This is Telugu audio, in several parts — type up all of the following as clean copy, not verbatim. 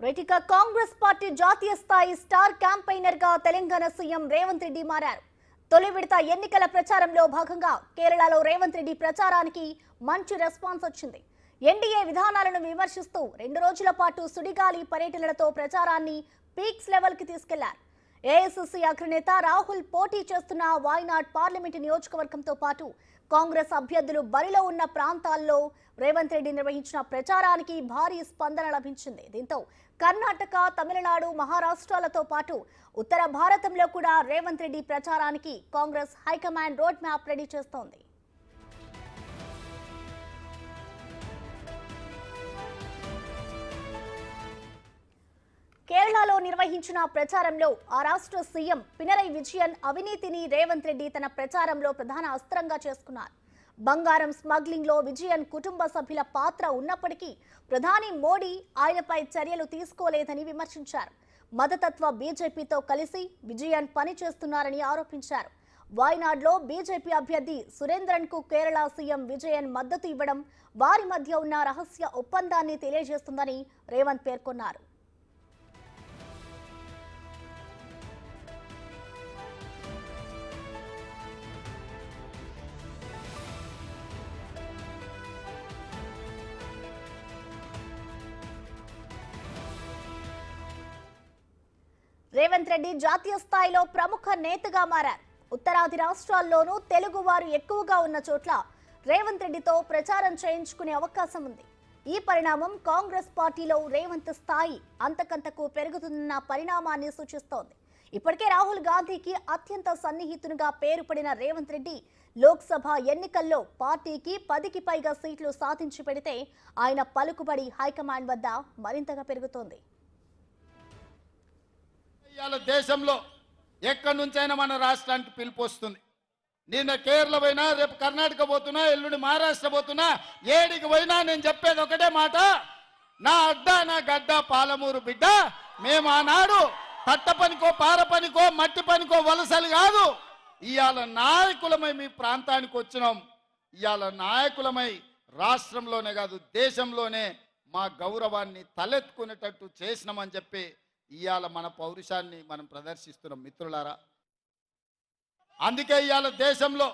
రైటిక కాంగ్రెస్ పార్టీ జాతీయ స్థాయి స్టార్ క్యాంపెయినర్ గా తెలంగాణ సీఎం రేవంత్ రెడ్డి మారారు. తొలి విడత ఎన్నికల ప్రచారంలో భాగంగా కేరళలో రేవంత్ రెడ్డి ప్రచారానికి మంచి రెస్పాన్స్ వచ్చింది. ఎన్డీఏ విధానాలను విమర్శిస్తూ 2 రోజుల పాటు సుడిగాలి పర్యటనలతో ప్రచారాన్ని పీక్స్ లెవెల్ కి తీసుకెళ్లారు. ఏఐసీసీ అగ్రనేత రాహుల్ పోటీ చేస్తున్న వాయనాడ్ పార్లమెంటు నియోజకవర్గంతో పాటు కాంగ్రెస్ అభ్యర్థులు బరిలో ఉన్న ప్రాంతాల్లో రేవంత్ రెడ్డి నిర్వహించిన ప్రచారానికి భారీ స్పందన లభించింది. దీంతో కర్ణాటక, తమిళనాడు, మహారాష్ట్రాలతో పాటు ఉత్తర భారతంలో కూడా రేవంత్ రెడ్డి ప్రచారానికి Congress high command road map ready చేస్తోంది. కేరళలో నిర్వహించిన ప్రచారంలో ఆ రాష్ట్ర సీఎం పినరై విజయన్ అవినీతిని రేవంత్ రెడ్డి తన ప్రచారంలో ప్రధాన అస్త్రంగా చేసుకున్నారు. బంగారం స్మగ్లింగ్ లో విజయన్ కుటుంబ సభ్యుల పాత్ర ఉన్నప్పటికీ ప్రధాని మోడీ ఆయనపై చర్యలు తీసుకోలేదని విమర్శించారు. మతతత్వ బీజేపీతో కలిసి విజయన్ పనిచేస్తున్నారని ఆరోపించారు. వాయనాడ్లో బీజేపీ అభ్యర్థి సురేంద్రన్ కు కేరళ సీఎం విజయన్ మద్దతు ఇవ్వడం వారి మధ్య ఉన్న రహస్య ఒప్పందాన్ని తెలియజేస్తుందని రేవంత్ పేర్కొన్నారు. రేవంత్ రెడ్డి జాతీయ స్థాయిలో ప్రముఖ నేతగా మారారు. ఉత్తరాది రాష్ట్రాల్లోనూ తెలుగు వారు ఎక్కువగా ఉన్న చోట్ల రేవంత్ రెడ్డితో ప్రచారం చేయించుకునే అవకాశం ఉంది. ఈ పరిణామం కాంగ్రెస్ పార్టీలో రేవంత్ స్థాయి అంతకంతకు పెరుగుతున్న పరిణామాన్ని సూచిస్తోంది. ఇప్పటికే రాహుల్ గాంధీకి అత్యంత సన్నిహితునిగా పేరు పడిన రేవంత్ రెడ్డి లోక్సభ ఎన్నికల్లో పార్టీకి 10కి పైగా సీట్లు సాధించి పెడితే ఆయన పలుకుబడి హైకమాండ్ వద్ద మరింతగా పెరుగుతోంది. దేశంలో ఎక్కడి నుంచైనా మన రాష్ట్రానికి పిలుపు వస్తుంది. నిన్న కేరళ పోయినా, రేపు కర్ణాటక పోతున్నా, ఎల్లుండి మహారాష్ట్ర పోతున్నా, ఏడికి పోయినా నేను చెప్పేది ఒకటే మాట, నా అడ్డా నా గడ్డ పాలమూరు బిడ్డ. మేము ఆనాడు తట్ట పనికో, పార పనికో, మట్టి పనికో వలసలు కాదు, ఇవాళ నాయకులమై మీ ప్రాంతానికి వచ్చినాం. ఇవాళ నాయకులమై రాష్ట్రంలోనే కాదు దేశంలోనే మా గౌరవాన్ని తలెత్తుకునేటట్టు చేసినామని చెప్పి ఇవాళ మన పౌరుషాన్ని మనం ప్రదర్శిస్తున్నాం మిత్రులారా. అందుకే ఇవాళ దేశంలో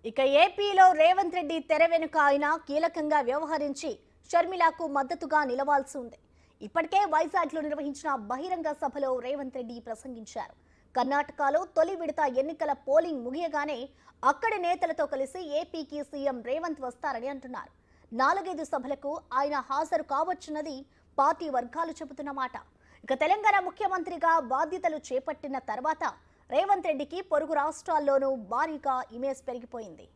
ఇక ఏపీలో రేవంత్ రెడ్డి తెర వెనుక ఆయన కీలకంగా వ్యవహరించి షర్మిలకు మద్దతుగా నిలవాల్సి ఉంది. ఇప్పటికే వైజాగ్లో నిర్వహించిన బహిరంగ సభలో రేవంత్ రెడ్డి ప్రసంగించారు. కర్ణాటకలో తొలి విడత ఎన్నికల పోలింగ్ ముగియగానే అక్కడి నేతలతో కలిసి ఏపీకి సీఎం రేవంత్ వస్తారని అంటున్నారు. 4-5 సభలకు ఆయన హాజరు కావచ్చున్నది పార్టీ వర్గాలు చెబుతున్న మాట. ఇక తెలంగాణ ముఖ్యమంత్రిగా బాధ్యతలు చేపట్టిన తర్వాత రేవంత్ రెడ్డికి పొరుగు రాష్ట్రాల్లోనూ భారీగా ఇమేజ్ పెరిగిపోయింది.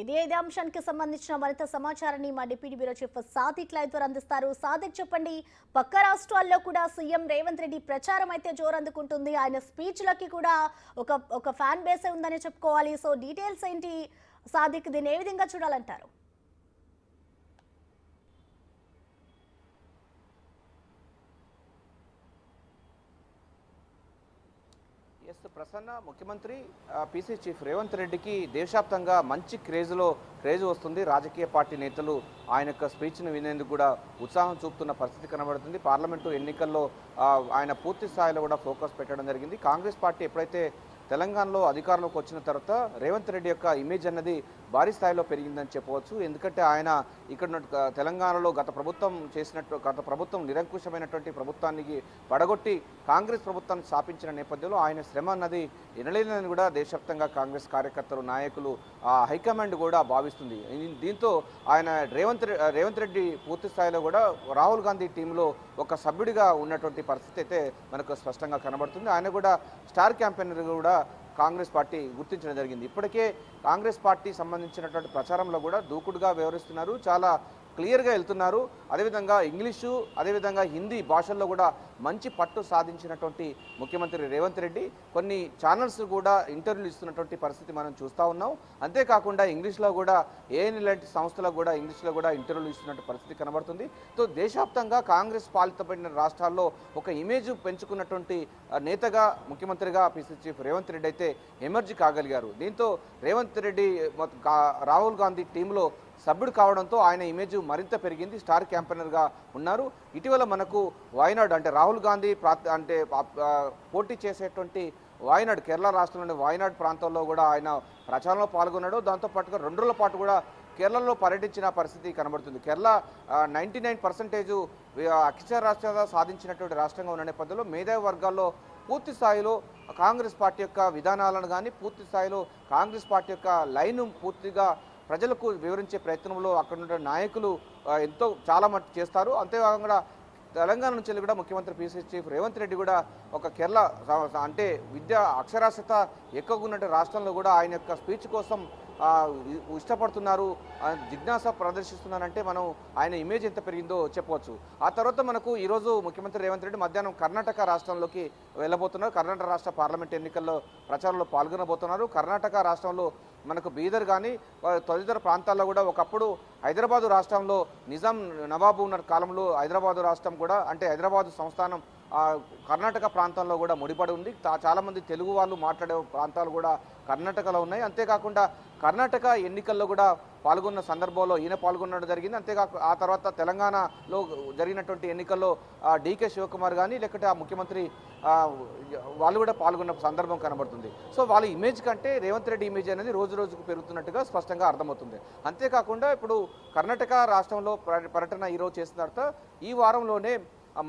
ఇదే అంశానికి సంబంధించిన మరింత సమాచారాన్ని మా deputy bureau chief Sadiq live ద్వారా అందిస్తారు. సాదిక్, చెప్పండి, పక్క రాష్ట్రాల్లో కూడా సీఎం రేవంత్ రెడ్డి ప్రచారం అయితే జోరందుకుంటుంది. ఆయన స్పీచ్లకి కూడా ఒక ఫ్యాన్ బేసే ఉందని చెప్పుకోవాలి. సో డీటెయిల్స్ ఏంటి సాదిక్, దీన్ని ఏ విధంగా చూడాలంటారు? ప్రసన్న, ముఖ్యమంత్రి పీసీ చీఫ్ రేవంత్ రెడ్డికి దేశవ్యాప్తంగా మంచి క్రేజ్ వస్తుంది. రాజకీయ పార్టీ నేతలు ఆయన యొక్క స్పీచ్ను వినేందుకు కూడా ఉత్సాహం చూపుతున్న పరిస్థితి కనబడుతుంది. పార్లమెంటు ఎన్నికల్లో ఆయన పూర్తి స్థాయిలో కూడా ఫోకస్ పెట్టడం జరిగింది. కాంగ్రెస్ పార్టీ ఎప్పుడైతే తెలంగాణలో అధికారంలోకి వచ్చిన తర్వాత రేవంత్ రెడ్డి యొక్క ఇమేజ్ అన్నది భారీ స్థాయిలో పెరిగిందని చెప్పవచ్చు. ఎందుకంటే ఆయన ఇక్కడ తెలంగాణలో గత ప్రభుత్వం నిరంకుశమైనటువంటి ప్రభుత్వానికి పడగొట్టి కాంగ్రెస్ ప్రభుత్వాన్ని స్థాపించిన నేపథ్యంలో ఆయన శ్రమ అన్నది ఎనలేదని కూడా దేశవ్యాప్తంగా కాంగ్రెస్ కార్యకర్తలు, నాయకులు, హైకమాండ్ కూడా భావిస్తుంది. దీంతో ఆయన రేవంత్ రెడ్డి పూర్తి స్థాయిలో కూడా రాహుల్ గాంధీ టీంలో ఒక సభ్యుడిగా ఉన్నటువంటి పరిస్థితి అయితే మనకు స్పష్టంగా కనబడుతుంది. ఆయన కూడా స్టార్ క్యాంపెయినర్ కూడా కాంగ్రెస్ పార్టీ గుర్తించడం జరిగింది. ఇప్పటికే కాంగ్రెస్ పార్టీ సంబంధించినటువంటి ప్రచారంలో కూడా దూకుడుగా వ్యవహరిస్తున్నారు, చాలా క్లియర్గా వెళ్తున్నారు. అదేవిధంగా ఇంగ్లీషు, అదేవిధంగా హిందీ భాషల్లో కూడా మంచి పట్టు సాధించినటువంటి ముఖ్యమంత్రి రేవంత్ రెడ్డి కొన్ని ఛానల్స్ కూడా ఇంటర్వ్యూలు ఇస్తున్నటువంటి పరిస్థితి మనం చూస్తూ ఉన్నాం. అంతేకాకుండా ఇంగ్లీష్లో కూడా ఏఎన్ లాంటి సంస్థలకు కూడా ఇంగ్లీష్లో కూడా ఇంటర్వ్యూలు ఇస్తున్నట్టు పరిస్థితి కనబడుతుంది. సో దేశవ్యాప్తంగా కాంగ్రెస్ పాలితపడిన రాష్ట్రాల్లో ఒక ఇమేజ్ పెంచుకున్నటువంటి నేతగా ముఖ్యమంత్రిగా పిసిసి చీఫ్ రేవంత్ రెడ్డి అయితే ఎమర్జీ కాగలిగారు. దీంతో రేవంత్ రెడ్డి రాహుల్ గాంధీ టీంలో సభ్యుడు కావడంతో ఆయన ఇమేజ్ మరింత పెరిగింది. స్టార్ క్యాంపెయినర్గా ఉన్నారు. ఇటీవల మనకు వాయనాడ్ అంటే రాహుల్ గాంధీ పోటీ చేసేటువంటి వాయనాడ్ కేరళ రాష్ట్రంలోని వాయనాడ్ ప్రాంతంలో కూడా ఆయన ప్రచారంలో పాల్గొన్నాడు. దాంతోపాటుగా 2 రోజుల పాటు కూడా కేరళలో పర్యటించిన పరిస్థితి కనబడుతుంది. కేరళ 99% అక్షరాస్యత సాధించినటువంటి రాష్ట్రంగా ఉన్న నేపథ్యంలో మేధావి వర్గాల్లో పూర్తి స్థాయిలో కాంగ్రెస్ పార్టీ యొక్క విధానాలను కానీ పూర్తి స్థాయిలో కాంగ్రెస్ పార్టీ యొక్క లైను పూర్తిగా ప్రజలకు వివరించే ప్రయత్నంలో అక్కడ ఉన్న నాయకులు చాలా మట్టుకు చేస్తారు. అంతేకాకుండా తెలంగాణ నుంచి కూడా ముఖ్యమంత్రి పిసిసి చీఫ్ రేవంత్ రెడ్డి కూడా ఒక కేరళ అంటే విద్యా అక్షరాస్యత ఎక్కువగా ఉన్నటువంటి రాష్ట్రంలో కూడా ఆయన యొక్క స్పీచ్ కోసం ఇష్టపడుతున్నారు, జిజ్ఞాస ప్రదర్శిస్తున్నారంటే మనం ఆయన ఇమేజ్ ఎంత పెరిగిందో చెప్పవచ్చు. ఆ తర్వాత మనకు ఈరోజు ముఖ్యమంత్రి రేవంత్ రెడ్డి మధ్యాహ్నం కర్ణాటక రాష్ట్రంలోకి వెళ్ళబోతున్నారు. కర్ణాటక రాష్ట్ర పార్లమెంట్ ఎన్నికల్లో ప్రచారంలో పాల్గొనబోతున్నారు. కర్ణాటక రాష్ట్రంలో మనకు బీదర్ కానీ తదితర ప్రాంతాల్లో కూడా ఒకప్పుడు హైదరాబాదు రాష్ట్రంలో నిజాం నవాబు ఉన్న కాలంలో హైదరాబాదు రాష్ట్రం కూడా అంటే హైదరాబాదు సంస్థానం కర్ణాటక ప్రాంతంలో కూడా ముడిపడి ఉంది. చాలామంది తెలుగు వాళ్ళు మాట్లాడే ప్రాంతాలు కూడా కర్ణాటకలో ఉన్నాయి. అంతేకాకుండా కర్ణాటక ఎన్నికల్లో కూడా పాల్గొన్న సందర్భంలో ఈయన పాల్గొనడం జరిగింది. అంతేకాక ఆ తర్వాత తెలంగాణలో జరిగినటువంటి ఎన్నికల్లో డీకే శివకుమార్ కానీ లేకపోతే ఆ ముఖ్యమంత్రి వాళ్ళు కూడా పాల్గొన్న సందర్భం కనబడుతుంది. సో వాళ్ళ ఇమేజ్ కంటే రేవంత్ రెడ్డి ఇమేజ్ అనేది రోజు రోజుకు పెరుగుతున్నట్టుగా స్పష్టంగా అర్థమవుతుంది. అంతేకాకుండా ఇప్పుడు కర్ణాటక రాష్ట్రంలో పర్యటన ఈరోజు చేసిన తర్వాత ఈ వారంలోనే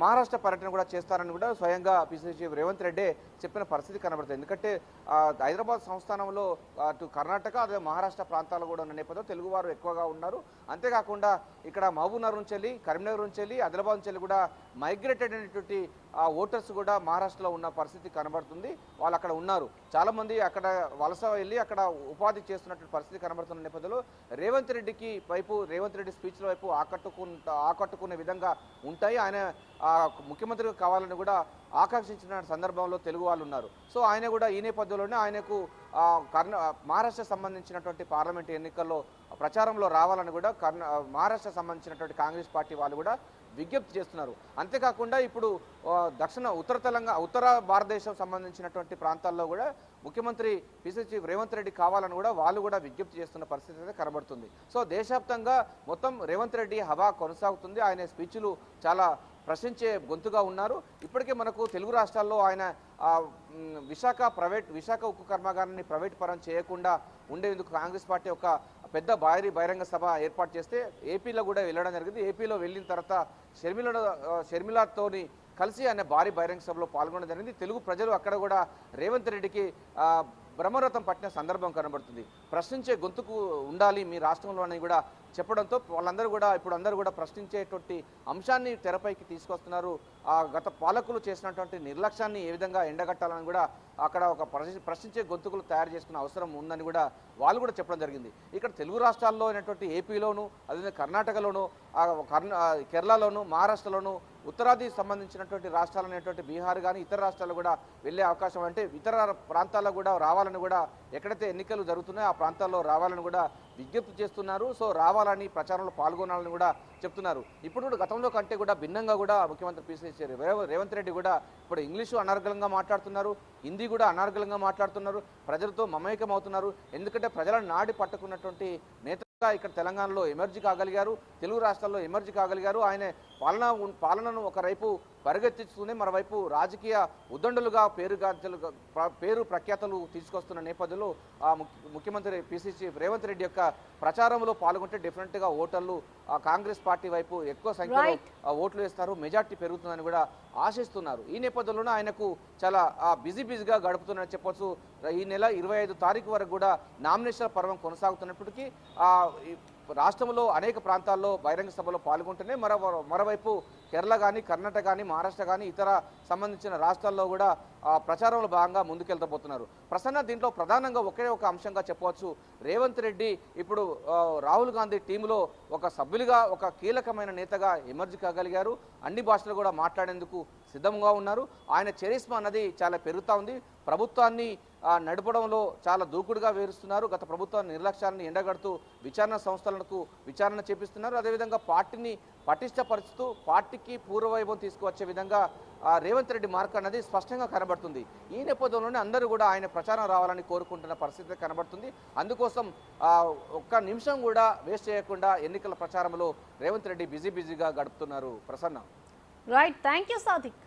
మహారాష్ట్ర పర్యటన కూడా చేస్తారని కూడా స్వయంగా పిసిసి చీఫ్ రేవంత్ రెడ్డి చెప్పిన పరిస్థితి కనబడుతుంది. ఎందుకంటే హైదరాబాద్ సంస్థానంలో అటు కర్ణాటక అదే మహారాష్ట్ర ప్రాంతాలు కూడా ఉన్న నేపథ్యంలో తెలుగువారు ఎక్కువగా ఉన్నారు. అంతేకాకుండా ఇక్కడ మహబూబ్నగర్ నుంచి వెళ్ళి కరీంనగర్ నుంచి వెళ్ళి ఆదిలాబాద్ నుంచి వెళ్ళి కూడా మైగ్రేటెడ్ అయినటువంటి ఓటర్స్ కూడా మహారాష్ట్రలో ఉన్న పరిస్థితి కనబడుతుంది. వాళ్ళు అక్కడ ఉన్నారు. చాలామంది అక్కడ వలస వెళ్ళి అక్కడ ఉపాధి చేస్తున్నటువంటి పరిస్థితి కనబడుతున్న నేపథ్యంలో రేవంత్ రెడ్డి స్పీచ్ల వైపు ఆకట్టుకునే విధంగా ఉంటాయి. ఆయన ముఖ్యమంత్రి కావాలని కూడా ఆకాంక్షించిన సందర్భంలో తెలుగు వాళ్ళు ఉన్నారు. సో ఆయన కూడా ఈ నేపథ్యంలోనే ఆయనకు మహారాష్ట్ర సంబంధించినటువంటి పార్లమెంట్ ఎన్నికల్లో ప్రచారంలో రావాలని కూడా మహారాష్ట్ర సంబంధించినటువంటి కాంగ్రెస్ పార్టీ వాళ్ళు కూడా విజ్ఞప్తి చేస్తున్నారు. అంతేకాకుండా ఇప్పుడు ఉత్తర భారతదేశం సంబంధించినటువంటి ప్రాంతాల్లో కూడా ముఖ్యమంత్రి పిసిసి చీఫ్ రేవంత్ రెడ్డి కావాలని కూడా వాళ్ళు కూడా విజ్ఞప్తి చేస్తున్న పరిస్థితి అయితే కనబడుతుంది. సో దేశవ్యాప్తంగా మొత్తం రేవంత్ రెడ్డి హవా కొనసాగుతుంది. ఆయన స్పీచ్లు చాలా ప్రశ్నించే గొంతుగా ఉన్నారు. ఇప్పటికే మనకు తెలుగు రాష్ట్రాల్లో ఆయన విశాఖ ఉక్కు కర్మాగారాన్ని ప్రైవేట్ పరం చేయకుండా ఉండేందుకు కాంగ్రెస్ పార్టీ ఒక పెద్ద బహిరంగ సభ ఏర్పాటు చేస్తే ఏపీలో కూడా వెళ్ళడం జరిగింది. ఏపీలో వెళ్ళిన తర్వాత షర్మిలతోని కలిసి ఆయన భారీ బహిరంగ సభలో పాల్గొనడం జరిగింది. తెలుగు ప్రజలు అక్కడ కూడా రేవంత్ రెడ్డికి బ్రహ్మరథం పట్టిన సందర్భం కనబడుతుంది. ప్రశ్నించే గొంతుకు ఉండాలి మీ రాష్ట్రంలో అని కూడా చెప్పడంతో వాళ్ళందరూ కూడా ప్రశ్నించేటువంటి అంశాన్ని తెరపైకి తీసుకొస్తున్నారు. గత పాలకులు చేసినటువంటి నిర్లక్ష్యాన్ని ఏ విధంగా ఎండగట్టాలని కూడా అక్కడ ఒక ప్రశ్నించే గొంతుకులు తయారు చేసుకునే అవసరం ఉందని కూడా వాళ్ళు కూడా చెప్పడం జరిగింది. ఇక్కడ తెలుగు రాష్ట్రాల్లో అయినటువంటి ఏపీలోను అదే కర్ణాటకలోను కేరళలోను మహారాష్ట్రలోను ఉత్తరాది సంబంధించినటువంటి రాష్ట్రాలు అనేటువంటి బీహార్ కానీ ఇతర రాష్ట్రాలు కూడా వెళ్ళే అవకాశం అంటే ఇతర ప్రాంతాల్లో కూడా రావాలని కూడా ఎక్కడైతే ఎన్నికలు జరుగుతున్నాయో ఆ ప్రాంతాల్లో రావాలని కూడా విజ్ఞప్తి చేస్తున్నారు. సో రావాలని ప్రచారంలో పాల్గొనాలని కూడా చెప్తున్నారు. ఇప్పుడు కూడా గతంలో కంటే కూడా భిన్నంగా కూడా ముఖ్యమంత్రి పిసిసి రేవంత్ రెడ్డి కూడా ఇప్పుడు ఇంగ్లీషు అనర్గళంగా మాట్లాడుతున్నారు, హిందీ కూడా అనర్గళంగా మాట్లాడుతున్నారు, ప్రజలతో మమేకం అవుతున్నారు. ఎందుకంటే ప్రజలను నాడి పట్టుకున్నటువంటి నేత ఇక్కడ తెలంగాణలో ఎమర్జీ కాగలిగారు, తెలుగు రాష్ట్రాల్లో ఎమర్జీ కాగలిగారు. ఆయన పాలనను ఒకవైపు పరిగెత్తిస్తూనే మరోవైపు రాజకీయ ఉద్దండులుగా పేరు ప్రఖ్యాతలు తీసుకొస్తున్న నేపథ్యంలో ముఖ్యమంత్రి పిసిసి రేవంత్ రెడ్డి యొక్క ప్రచారంలో పాల్గొంటే డెఫినెట్గా ఓటర్లు కాంగ్రెస్ పార్టీ వైపు ఎక్కువ సంఖ్యలో ఓట్లు వేస్తారు, మెజార్టీ పెరుగుతుందని కూడా ఆశిస్తున్నారు. ఈ నేపథ్యంలోనే ఆయనకు చాలా బిజీగా గడుపుతున్నారని చెప్పొచ్చు. ఈ నెల 25 తారీఖు వరకు కూడా నామినేషన్ల పర్వం కొనసాగుతున్నప్పటికీ రాష్ట్రంలో అనేక ప్రాంతాల్లో బహిరంగ సభలో పాల్గొంటూనే మరోవైపు కేరళ కానీ కర్ణాటక కానీ మహారాష్ట్ర కానీ ఇతర సంబంధించిన రాష్ట్రాల్లో కూడా ప్రచారంలో భాగంగా ముందుకెళ్తబోతున్నారు. ప్రసన్న, దీంట్లో ప్రధానంగా ఒకే ఒక అంశంగా చెప్పవచ్చు, రేవంత్ రెడ్డి ఇప్పుడు రాహుల్ గాంధీ టీంలో ఒక సభ్యులుగా ఒక కీలకమైన నేతగా ఎమర్జ్ కాగలిగారు. అన్ని భాషలు కూడా మాట్లాడేందుకు సిద్ధంగా ఉన్నారు. ఆయన చరిస్మా అన్నది చాలా పెరుగుతూ ఉంది. ప్రభుత్వాన్ని నడపడంలో చాలా దూకుడుగా వేరుస్తున్నారు. గత ప్రభుత్వాన్ని నిర్లక్ష్యాన్ని ఎండగడుతూ విచారణ సంస్థలకు విచారణ చేపిస్తున్నారు. అదేవిధంగా పార్టీని పటిష్టపరుస్తూ పార్టీకి పూర్వవైభవం తీసుకువచ్చే విధంగా రేవంత్ రెడ్డి మార్క్ అన్నది స్పష్టంగా కనబడుతుంది. ఈ నేపథ్యంలోనే అందరూ కూడా ఆయన ప్రచారం రావాలని కోరుకుంటున్న పరిస్థితి కనబడుతుంది. అందుకోసం ఒక్క నిమిషం కూడా వేస్ట్ చేయకుండా ఎన్నికల ప్రచారంలో రేవంత్ రెడ్డి బిజీగా గడుపుతున్నారు. Prasanna. Right, thank you Sadiq.